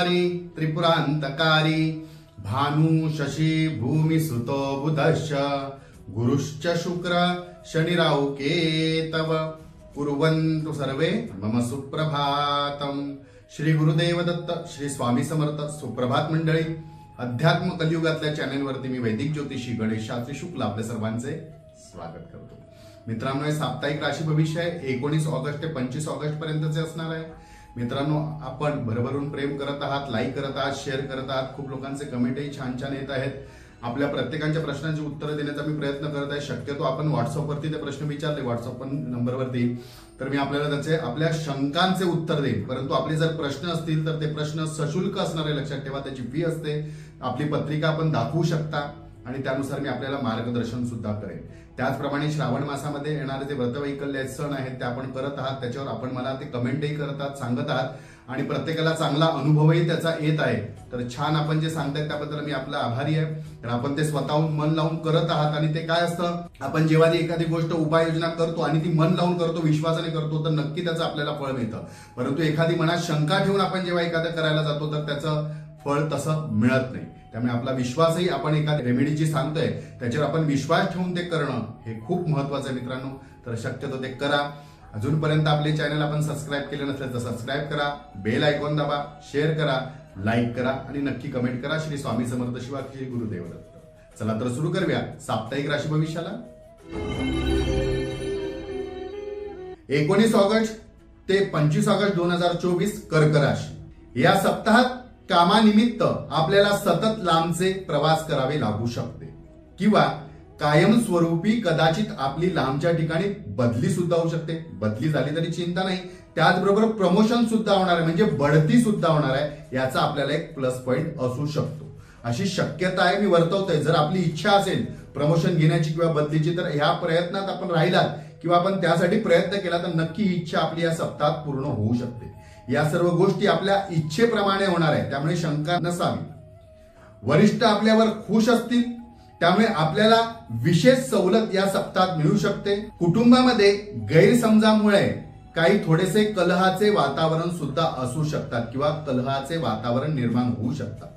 संहारी त्रिपुरांतकारी भानु शशी भूमि सुतो बुधश्च गुरुश्च शुक्र शनिराहु केतव कुर्वन्तु सर्वे मम सुप्रभातम। श्री गुरुदेव दत्त, श्री स्वामी समर्थ। सुप्रभात मंडळी, अध्यात्म कलियुगातल्या चॅनलवरती मी वैदिक ज्योतिषी गणेश शास्त्री शुक्ल आपल्या सर्वांचे स्वागत करतो। मित्रांनो, हे साप्ताहिक राशी भविष्य आहे 19 ऑगस्ट ते 25 ऑगस्ट पर्यंतचे असणार आहे। मित्रांनो, आपण भरभरून प्रेम करत आहात, लाईक करत आहात, शेअर करत आहात। खूप लोकांचे कमेंटही छान छान येत आहेत। आपल्या प्रत्येकाच्या प्रश्नांची उत्तरं देण्याचा मी प्रयत्न करत आहे। शक्यतो आपण व्हॉट्सअपवरती ते प्रश्न विचारले, व्हॉट्सअप नंबरवरती, तर मी आपल्याला त्याचे आपल्या शंकांचे उत्तर देईन। परंतु आपले जर प्रश्न असतील तर ते प्रश्न सशुल्क असणारे, लक्षात ठेवा, त्याची फी असते। आपली पत्रिका आपण दाखवू शकता आणि त्यानुसार मी आपल्याला मार्गदर्शन सुद्धा करेन। त्याचप्रमाणे श्रावण मासामध्ये येणारे जे व्रतवैकल्य सण आहेत ते आपण करत आहात, त्याच्यावर आपण मला ते कमेंटही करतात, सांगत आहात आणि प्रत्येकाला चांगला अनुभवही त्याचा येत आहे। तर छान आपण जे सांगताय त्याबद्दल मी आपला आभारी आहे। तर आपण ते स्वतःहून मन लावून करत आहात आणि ते काय असतं, आपण जेव्हा एखादी गोष्ट उपाययोजना करतो आणि ती मन लावून करतो, विश्वासाने करतो, तर नक्की त्याचं आपल्याला फळ मिळतं। परंतु एखादी मनात शंका ठेवून आपण जेव्हा एखादं करायला जातो तर त्याचं फळ तसं मिळत नाही। त्यामुळे आपला विश्वासही, आपण एखादी रेमेडी जी सांगतोय त्याच्यावर आपण विश्वास ठेवून ते करणं हे खूप महत्वाचं आहे मित्रांनो। तर शक्यतो ते करा। अजूनपर्यंत आपले चॅनल आपण सबस्क्राईब केले नसेल तर सबस्क्राईब करा, बेल आयकॉन दाबा, शेअर करा, लाईक करा आणि नक्की कमेंट करा। श्री स्वामी समर्थ शिवा, श्री गुरुदेव दत्त। चला तर सुरू करूया साप्ताहिक राशी भविष्याला। 19 ऑगस्ट ते 25 ऑगस्ट 2024 कर्क राशी। या सप्ताहात कामानिमित्त आपल्याला सतत लांबचे प्रवास करावे लागू शकते किंवा कायमस्वरूपी कदाचित आपली लांबच्या ठिकाणी बदली सुद्धा होऊ शकते। बदली झाली तरी चिंता नाही, त्याचबरोबर प्रमोशन सुद्धा होणार आहे, म्हणजे बढती सुद्धा होणार आहे। याचा आपल्याला एक प्लस पॉइंट असू शकतो, अशी शक्यता आहे, मी वर्तवतोय। जर आपली इच्छा असेल प्रमोशन घेण्याची किंवा बदलीची, तर ह्या प्रयत्नात आपण राहिलात किंवा आपण त्यासाठी प्रयत्न केला तर नक्की ही इच्छा आपली या सप्ताहात पूर्ण होऊ शकते। या सर्व गोष्टी आपल्या इच्छेप्रमाणे होणार आहे, त्यामुळे शंका नसावी। वरिष्ठ आपल्यावर खुश असतील, त्यामुळे आपल्याला विशेष सवलत या सप्ताहात मिळू शकते। कुटुंबामध्ये गैरसमजामुळे काही थोडेसे कलहाचे वातावरण सुद्धा असू शकतात किंवा कलहाचे वातावरण निर्माण होऊ शकतात।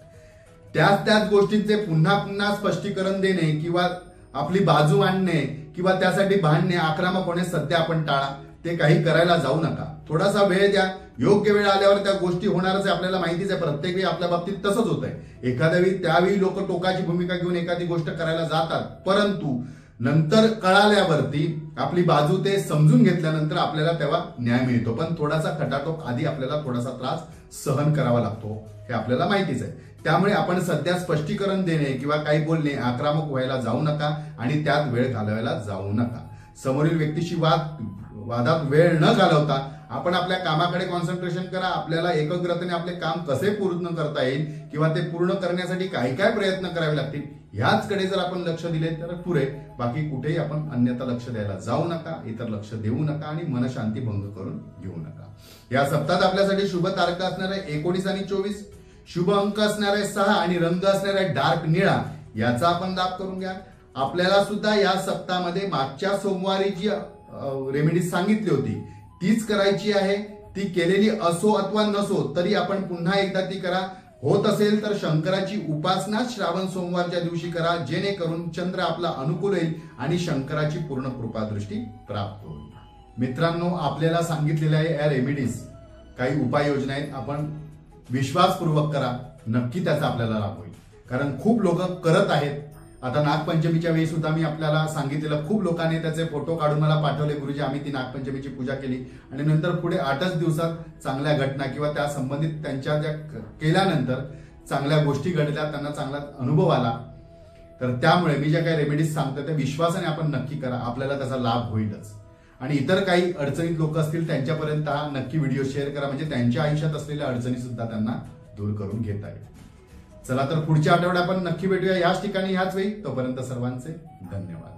त्याच गोष्टींचे पुन्हा पुन्हा स्पष्टीकरण देणे किंवा आपली बाजू मांडणे किंवा त्यासाठी भांडणे, आक्रमक होणे सध्या आपण टाळा। ते काही करायला जाऊ नका, थोडासा वेळ द्या। योग्य वेळ आल्यावर त्या गोष्टी होणारच आहे, आपल्याला माहितीच आहे। प्रत्येक वेळी आपल्या बाबतीत तसंच होत आहे। एखाद्या वेळी त्यावेळी लोक टोकाची भूमिका घेऊन एखादी गोष्ट करायला जातात, परंतु नंतर कळाल्यावरती आपली बाजू ते समजून घेतल्यानंतर आपल्याला तेव्हा न्याय मिळतो। पण थोडासा खटाटोप आधी आपल्याला थोडासा त्रास सहन करावा लागतो, हे आपल्याला माहितीच आहे। त्यामुळे आपण सध्या स्पष्टीकरण देणे किंवा काही बोलणे, आक्रमक व्हायला जाऊ नका आणि त्यात वेळ घालवायला जाऊ नका। समोरील व्यक्तीशी वादात वेळ न घालवता आपण आपल्या कामाकडे कॉन्सन्ट्रेशन करा। आपल्याला एकाग्रतेने आपले काम कसे पूर्ण करता येईल किंवा ते पूर्ण करण्यासाठी काय काय प्रयत्न करावे लागतील ह्याचकडे जर आपण लक्ष दिले तर पुरे। बाकी कुठेही आपण अन्यथा लक्ष द्यायला जाऊ नका, इतर लक्ष देऊ नका आणि मनशांती भंग करून घेऊ नका। या सप्ताहात आपल्यासाठी शुभ तारखा असणार आहे 19 आणि 24, शुभ अंक असणार आहे 6 आणि रंग असणार आहे डार्क निळा। याचा आपण लाभ करून घ्या। आपल्याला सुद्धा या सप्ताहामध्ये मागच्या सोमवारी जी रेमेडी सांगितली होती तीच करायची आहे। ती केलेली असो अथवा नसो तरी आपण पुन्हा एकदा ती करा। होत असेल तर शंकराची उपासना श्रावण सोमवारच्या दिवशी करा, जेणेकरून चंद्र आपला अनुकूल होईल आणि शंकराची पूर्ण कृपादृष्टी प्राप्त होईल। मित्रांनो, आपल्याला सांगितलेल्या या रेमेडीज काही उपाययोजना आहेत, आपण विश्वासपूर्वक करा, नक्की त्याचा आपल्याला लाभ होईल। कारण खूप लोक करत आहेत। आता नागपंचमीच्या वेळी सुद्धा मी आपल्याला सांगितलेलं, खूप लोकांनी त्याचे फोटो काढून मला पाठवले, गुरुजी आम्ही ती नागपंचमीची पूजा केली आणि नंतर पुढे 8च दिवसात चांगल्या घटना किंवा त्या संबंधित त्यांच्या ज्या केल्यानंतर चांगल्या गोष्टी घडल्या, त्यांना चांगला अनुभव आला। तर त्यामुळे मी ज्या काही रेमेडीज सांगतो त्या विश्वासाने आपण नक्की करा, आपल्याला त्याचा लाभ होईलच। आणि इतर काही अडचणीत लोक असतील त्यांच्यापर्यंत हा नक्की व्हिडिओ शेअर करा, म्हणजे त्यांच्या आयुष्यात असलेल्या अडचणी सुद्धा त्यांना दूर करून घेता येईल। चला तर पुढच्या आठवड्यात आपण नक्की भेटूया याच ठिकाणी, ह्याच वेळी। तोपर्यंत सर्वांचे धन्यवाद।